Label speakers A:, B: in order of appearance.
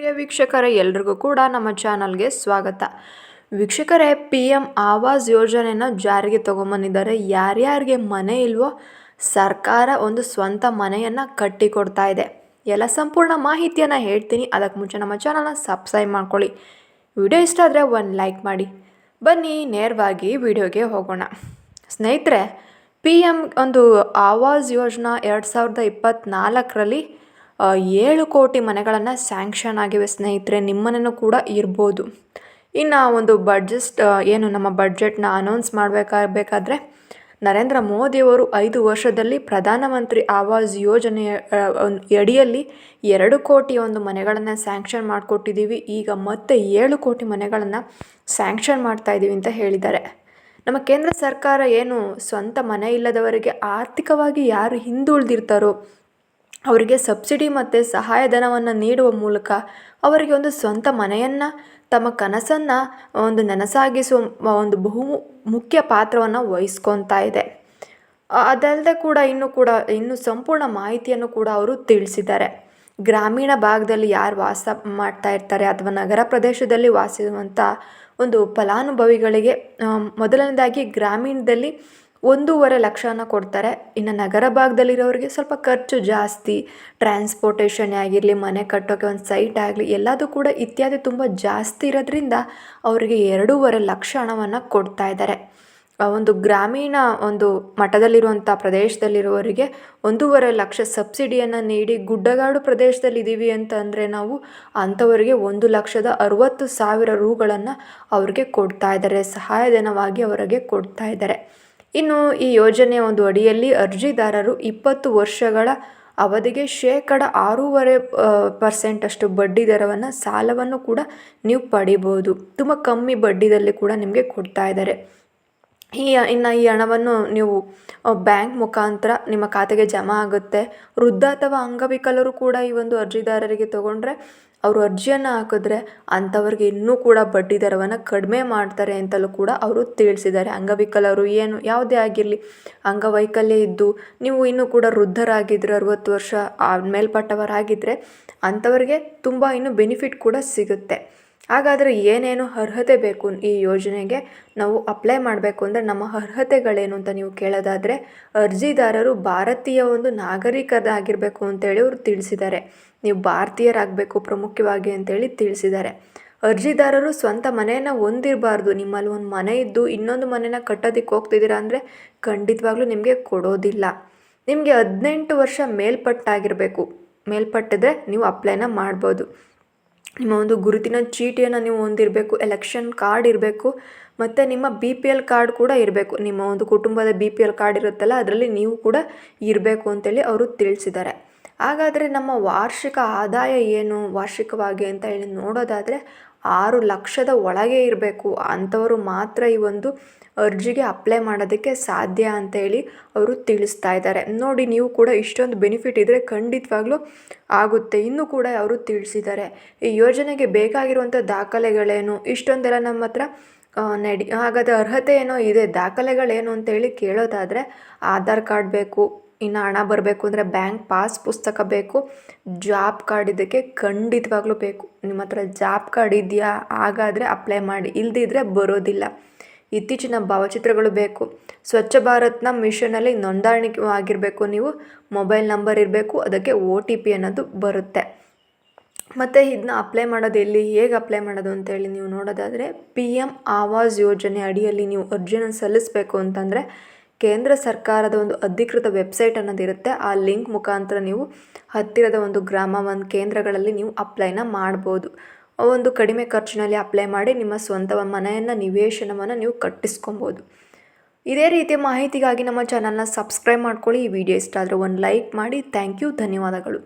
A: ಪ್ರಿಯ ವೀಕ್ಷಕರೇ, ಎಲ್ರಿಗೂ ಕೂಡ ನಮ್ಮ ಚಾನಲ್ಗೆ ಸ್ವಾಗತ. ವೀಕ್ಷಕರೇ, PM ಆವಾಸ್ ಯೋಜನೆಯನ್ನು ಜಾರಿಗೆ ತಗೊಂಬಂದಿದ್ದಾರೆ. ಯಾರ್ಯಾರಿಗೆ ಮನೆ ಇಲ್ವೋ ಸರ್ಕಾರ ಒಂದು ಸ್ವಂತ ಮನೆಯನ್ನು ಕಟ್ಟಿಕೊಡ್ತಾ ಇದೆ. ಎಲ್ಲ ಸಂಪೂರ್ಣ ಮಾಹಿತಿಯನ್ನು ಹೇಳ್ತೀನಿ. ಅದಕ್ಕೆ ಮುಂಚೆ ನಮ್ಮ ಚಾನಲ್ನ ಸಬ್ಸ್ಕ್ರೈಬ್ ಮಾಡ್ಕೊಳ್ಳಿ. ವಿಡಿಯೋ ಇಷ್ಟ ಆದರೆ ಒಂದು ಲೈಕ್ ಮಾಡಿ. ಬನ್ನಿ ನೇರವಾಗಿ ವಿಡಿಯೋಗೆ ಹೋಗೋಣ. ಸ್ನೇಹಿತರೆ, PM ಒಂದು ಆವಾಸ್ ಯೋಜನಾ 2024ರಲ್ಲಿ 7 ಕೋಟಿ ಮನೆಗಳನ್ನು ಸ್ಯಾಂಕ್ಷನ್ ಆಗಿವೆ ಸ್ನೇಹಿತರೆ. ನಿಮ್ಮನೇನೂ ಕೂಡ ಇರ್ಬೋದು. ಇನ್ನು ಒಂದು ಏನು ನಮ್ಮ ಬಡ್ಜೆಟ್ನ ಅನೌನ್ಸ್ ಮಾಡಬೇಕಾದ್ರೆ ನರೇಂದ್ರ ಮೋದಿಯವರು 5 ವರ್ಷದಲ್ಲಿ ಪ್ರಧಾನಮಂತ್ರಿ ಆವಾಸ್ ಯೋಜನೆಯ ಅಡಿಯಲ್ಲಿ 2 ಕೋಟಿ ಒಂದು ಮನೆಗಳನ್ನು ಸ್ಯಾಂಕ್ಷನ್ ಮಾಡಿಕೊಟ್ಟಿದ್ದೀವಿ. ಈಗ ಮತ್ತೆ 7 ಕೋಟಿ ಮನೆಗಳನ್ನು ಸ್ಯಾಂಕ್ಷನ್ ಮಾಡ್ತಾ ಇದ್ದೀವಿ ಅಂತ ಹೇಳಿದ್ದಾರೆ. ನಮ್ಮ ಕೇಂದ್ರ ಸರ್ಕಾರ ಏನು ಸ್ವಂತ ಮನೆ ಇಲ್ಲದವರಿಗೆ ಆರ್ಥಿಕವಾಗಿ ಯಾರು ಹಿಂದುಳಿದಿರ್ತಾರೋ ಅವರಿಗೆ ಸಬ್ಸಿಡಿ ಮತ್ತು ಸಹಾಯಧನವನ್ನು ನೀಡುವ ಮೂಲಕ ಅವರಿಗೆ ಒಂದು ಸ್ವಂತ ಮನೆಯನ್ನು, ತಮ್ಮ ಕನಸನ್ನು ಒಂದು ನನಸಾಗಿಸುವ ಒಂದು ಮುಖ್ಯ ಪಾತ್ರವನ್ನು ವಹಿಸ್ಕೊತಾ ಇದೆ. ಅದಲ್ಲದೆ ಕೂಡ ಇನ್ನು ಸಂಪೂರ್ಣ ಮಾಹಿತಿಯನ್ನು ಕೂಡ ಅವರು ತಿಳಿಸಿದ್ದಾರೆ. ಗ್ರಾಮೀಣ ಭಾಗದಲ್ಲಿ ಯಾರು ವಾಸ ಮಾಡ್ತಾ ಇರ್ತಾರೆ ಅಥವಾ ನಗರ ಪ್ರದೇಶದಲ್ಲಿ ವಾಸಿಸುವಂಥ ಒಂದು ಫಲಾನುಭವಿಗಳಿಗೆ ಮೊದಲನೇದಾಗಿ ಗ್ರಾಮೀಣದಲ್ಲಿ 1.5 ಲಕ್ಷನ ಕೊಡ್ತಾರೆ. ಇನ್ನು ನಗರ ಭಾಗದಲ್ಲಿರೋರಿಗೆ ಸ್ವಲ್ಪ ಖರ್ಚು ಜಾಸ್ತಿ, ಟ್ರಾನ್ಸ್ಪೋರ್ಟೇಷನ್ ಆಗಿರಲಿ, ಮನೆ ಕಟ್ಟೋಕ್ಕೆ ಒಂದು ಸೈಟ್ ಆಗಲಿ, ಎಲ್ಲದೂ ಕೂಡ ಇತ್ಯಾದಿ ತುಂಬ ಜಾಸ್ತಿ ಇರೋದ್ರಿಂದ ಅವರಿಗೆ 2.5 ಲಕ್ಷ ಹಣವನ್ನು ಕೊಡ್ತಾ ಇದ್ದಾರೆ. ಒಂದು ಗ್ರಾಮೀಣ ಒಂದು ಮಟ್ಟದಲ್ಲಿರುವಂಥ ಪ್ರದೇಶದಲ್ಲಿರುವವರಿಗೆ 1.5 ಲಕ್ಷ ಸಬ್ಸಿಡಿಯನ್ನು ನೀಡಿ, ಗುಡ್ಡಗಾಡು ಪ್ರದೇಶದಲ್ಲಿ ಇದ್ದೀವಿ ಅಂತಂದರೆ ನಾವು ಅಂಥವರಿಗೆ 1,60,000 ರೂಗಳನ್ನು ಅವ್ರಿಗೆ ಕೊಡ್ತಾ ಇದ್ದಾರೆ, ಸಹಾಯಧನವಾಗಿ ಅವರಿಗೆ ಕೊಡ್ತಾ ಇದ್ದಾರೆ. ಇನ್ನು ಈ ಯೋಜನೆಯ ಒಂದು ಅಡಿಯಲ್ಲಿ ಅರ್ಜಿದಾರರು 20 ವರ್ಷಗಳ ಅವಧಿಗೆ 6.5% ಅಷ್ಟು ಬಡ್ಡಿ ದರವನ್ನು ಸಾಲವನ್ನು ಕೂಡ ನೀವು ಪಡಿಬೋದು. ತುಂಬ ಕಮ್ಮಿ ಬಡ್ಡಿದಲ್ಲಿ ಕೂಡ ನಿಮಗೆ ಕೊಡ್ತಾ ಇದ್ದಾರೆ. ಇನ್ನು ಈ ಹಣವನ್ನು ನೀವು ಬ್ಯಾಂಕ್ ಮುಖಾಂತರ ನಿಮ್ಮ ಖಾತೆಗೆ ಜಮಾ ಆಗುತ್ತೆ. ವೃದ್ಧ ಅಥವಾ ಅಂಗವಿಕಲರು ಕೂಡ ಈ ಒಂದು ಅರ್ಜಿದಾರರಿಗೆ ತೊಗೊಂಡ್ರೆ ಅವರು ಅರ್ಜಿಯನ್ನು ಹಾಕಿದ್ರೆ ಅಂಥವ್ರಿಗೆ ಇನ್ನೂ ಕೂಡ ಬಡ್ಡಿ ದರವನ್ನು ಕಡಿಮೆ ಮಾಡ್ತಾರೆ ಅಂತಲೂ ಕೂಡ ಅವರು ತಿಳಿಸಿದ್ದಾರೆ. ಅಂಗವಿಕಲರು ಯಾವುದೇ ಆಗಿರಲಿ, ಅಂಗವೈಕಲ್ಯ ಇದ್ದು ನೀವು ಇನ್ನೂ ಕೂಡ ವೃದ್ಧರಾಗಿದ್ದರೆ, 60 ವರ್ಷ ಮೇಲ್ಪಟ್ಟವರಾಗಿದ್ದರೆ ಅಂಥವ್ರಿಗೆ ತುಂಬ ಇನ್ನೂ ಬೆನಿಫಿಟ್ ಕೂಡ ಸಿಗುತ್ತೆ. ಹಾಗಾದರೆ ಏನೇನು ಅರ್ಹತೆ ಬೇಕು ಈ ಯೋಜನೆಗೆ ನಾವು ಅಪ್ಲೈ ಮಾಡಬೇಕು ಅಂದರೆ ನಮ್ಮ ಅರ್ಹತೆಗಳೇನು ಅಂತ ನೀವು ಕೇಳೋದಾದರೆ, ಅರ್ಜಿದಾರರು ಭಾರತೀಯ ಒಂದು ನಾಗರಿಕರಾಗಿರಬೇಕು ಅಂತೇಳಿ ಅವರು ತಿಳಿಸಿದ್ದಾರೆ. ನೀವು ಭಾರತೀಯರಾಗಬೇಕು ಪ್ರಮುಖವಾಗಿ ಅಂತೇಳಿ ತಿಳಿಸಿದ್ದಾರೆ. ಅರ್ಜಿದಾರರು ಸ್ವಂತ ಮನೆಯನ್ನು ಹೊಂದಿರಬಾರ್ದು. ನಿಮ್ಮಲ್ಲಿ ಒಂದು ಮನೆ ಇದ್ದು ಇನ್ನೊಂದು ಮನೆಯನ್ನು ಕಟ್ಟೋದಕ್ಕೆ ಹೋಗ್ತಿದ್ದೀರಾ ಅಂದರೆ ಖಂಡಿತವಾಗ್ಲೂ ನಿಮಗೆ ಕೊಡೋದಿಲ್ಲ. ನಿಮಗೆ 18 ವರ್ಷ ಮೇಲ್ಪಟ್ಟಿದ್ರೆ ನೀವು ಅಪ್ಲೈನ ಮಾಡ್ಬೋದು. ನಿಮ್ಮ ಒಂದು ಗುರುತಿನ ಚೀಟಿಯನ್ನು ನೀವು ಹೊಂದಿರಬೇಕು, ಎಲೆಕ್ಷನ್ ಕಾರ್ಡ್ ಇರಬೇಕು, ಮತ್ತು ನಿಮ್ಮ BPL ಕಾರ್ಡ್ ಕೂಡ ಇರಬೇಕು. ನಿಮ್ಮ ಒಂದು ಕುಟುಂಬದ BPL ಕಾರ್ಡ್ ಇರುತ್ತಲ್ಲ, ಅದರಲ್ಲಿ ನೀವು ಕೂಡ ಇರಬೇಕು ಅಂತೇಳಿ ಅವರು ತಿಳಿಸಿದ್ದಾರೆ. ಹಾಗಾದರೆ ನಮ್ಮ ವಾರ್ಷಿಕ ಆದಾಯ ಏನು ವಾರ್ಷಿಕವಾಗಿ ಅಂತ ಹೇಳಿ ನೋಡೋದಾದರೆ 6 ಲಕ್ಷದ ಒಳಗೆ ಇರಬೇಕು. ಅಂಥವರು ಮಾತ್ರ ಈ ಒಂದು ಅರ್ಜಿಗೆ ಅಪ್ಲೈ ಮಾಡೋದಕ್ಕೆ ಸಾಧ್ಯ ಅಂತೇಳಿ ಅವರು ತಿಳಿಸ್ತಾ ಇದ್ದಾರೆ. ನೋಡಿ, ನೀವು ಕೂಡ ಇಷ್ಟೊಂದು ಬೆನಿಫಿಟ್ ಇದ್ದರೆ ಖಂಡಿತವಾಗ್ಲೂ ಆಗುತ್ತೆ. ಇನ್ನೂ ಕೂಡ ಅವರು ತಿಳಿಸಿದ್ದಾರೆ ಈ ಯೋಜನೆಗೆ ಬೇಕಾಗಿರುವಂಥ ದಾಖಲೆಗಳೇನು, ಇಷ್ಟೊಂದೆಲ್ಲ ನಮ್ಮ ಹತ್ರ ಹಾಗಾದರೆ ಅರ್ಹತೆ ಏನೋ ಇದೆ, ದಾಖಲೆಗಳೇನು ಅಂತೇಳಿ ಕೇಳೋದಾದರೆ ಆಧಾರ್ ಕಾರ್ಡ್ ಬೇಕು. ಇನ್ನು ಹಣ ಬರಬೇಕು ಅಂದರೆ ಬ್ಯಾಂಕ್ ಪಾಸ್ ಪುಸ್ತಕ ಬೇಕು. ಜಾಬ್ ಕಾರ್ಡ್ ಇದಕ್ಕೆ ಖಂಡಿತವಾಗ್ಲೂ ಬೇಕು. ನಿಮ್ಮ ಹತ್ರ ಜಾಬ್ ಕಾರ್ಡ್ ಇದೆಯಾ? ಹಾಗಾದರೆ ಅಪ್ಲೈ ಮಾಡಿ, ಇಲ್ದಿದ್ರೆ ಬರೋದಿಲ್ಲ. ಇತ್ತೀಚಿನ ಭಾವಚಿತ್ರಗಳು ಬೇಕು. ಸ್ವಚ್ಛ ಭಾರತ್ನ ಮಿಷನಲ್ಲಿ ನೋಂದಣಿ ಆಗಿರಬೇಕು. ನೀವು ಮೊಬೈಲ್ ನಂಬರ್ ಇರಬೇಕು, ಅದಕ್ಕೆ OTP ಅನ್ನೋದು ಬರುತ್ತೆ. ಮತ್ತು ಇದನ್ನ ಅಪ್ಲೈ ಮಾಡೋದು ಎಲ್ಲಿ, ಹೇಗೆ ಅಪ್ಲೈ ಮಾಡೋದು ಅಂತೇಳಿ ನೀವು ನೋಡೋದಾದರೆ, PM ಆವಾಸ್ ಯೋಜನೆ ಅಡಿಯಲ್ಲಿ ನೀವು ಅರ್ಜಿಯನ್ನು ಸಲ್ಲಿಸಬೇಕು ಅಂತಂದರೆ ಕೇಂದ್ರ ಸರ್ಕಾರದ ಒಂದು ಅಧಿಕೃತ ವೆಬ್ಸೈಟ್ ಅನ್ನೋದಿರುತ್ತೆ. ಆ ಲಿಂಕ್ ಮುಖಾಂತರ ನೀವು ಹತ್ತಿರದ ಒಂದು ಗ್ರಾಮ ಕೇಂದ್ರಗಳಲ್ಲಿ ನೀವು ಅಪ್ಲೈನ ಮಾಡ್ಬೋದು. ಒಂದು ಕಡಿಮೆ ಖರ್ಚಿನಲ್ಲಿ ಅಪ್ಲೈ ಮಾಡಿ ನಿಮ್ಮ ಸ್ವಂತ ಮನೆಯನ್ನು, ನಿವೇಶನವನ್ನು ನೀವು ಕಟ್ಟಿಸ್ಕೊಬೋದು. ಇದೇ ರೀತಿಯ ಮಾಹಿತಿಗಾಗಿ ನಮ್ಮ ಚಾನಲ್ನ ಸಬ್ಸ್ಕ್ರೈಬ್ ಮಾಡ್ಕೊಳ್ಳಿ. ಈ ವಿಡಿಯೋ ಇಷ್ಟ ಆದರೆ ಒಂದು ಲೈಕ್ ಮಾಡಿ. ಥ್ಯಾಂಕ್ ಯು, ಧನ್ಯವಾದಗಳು.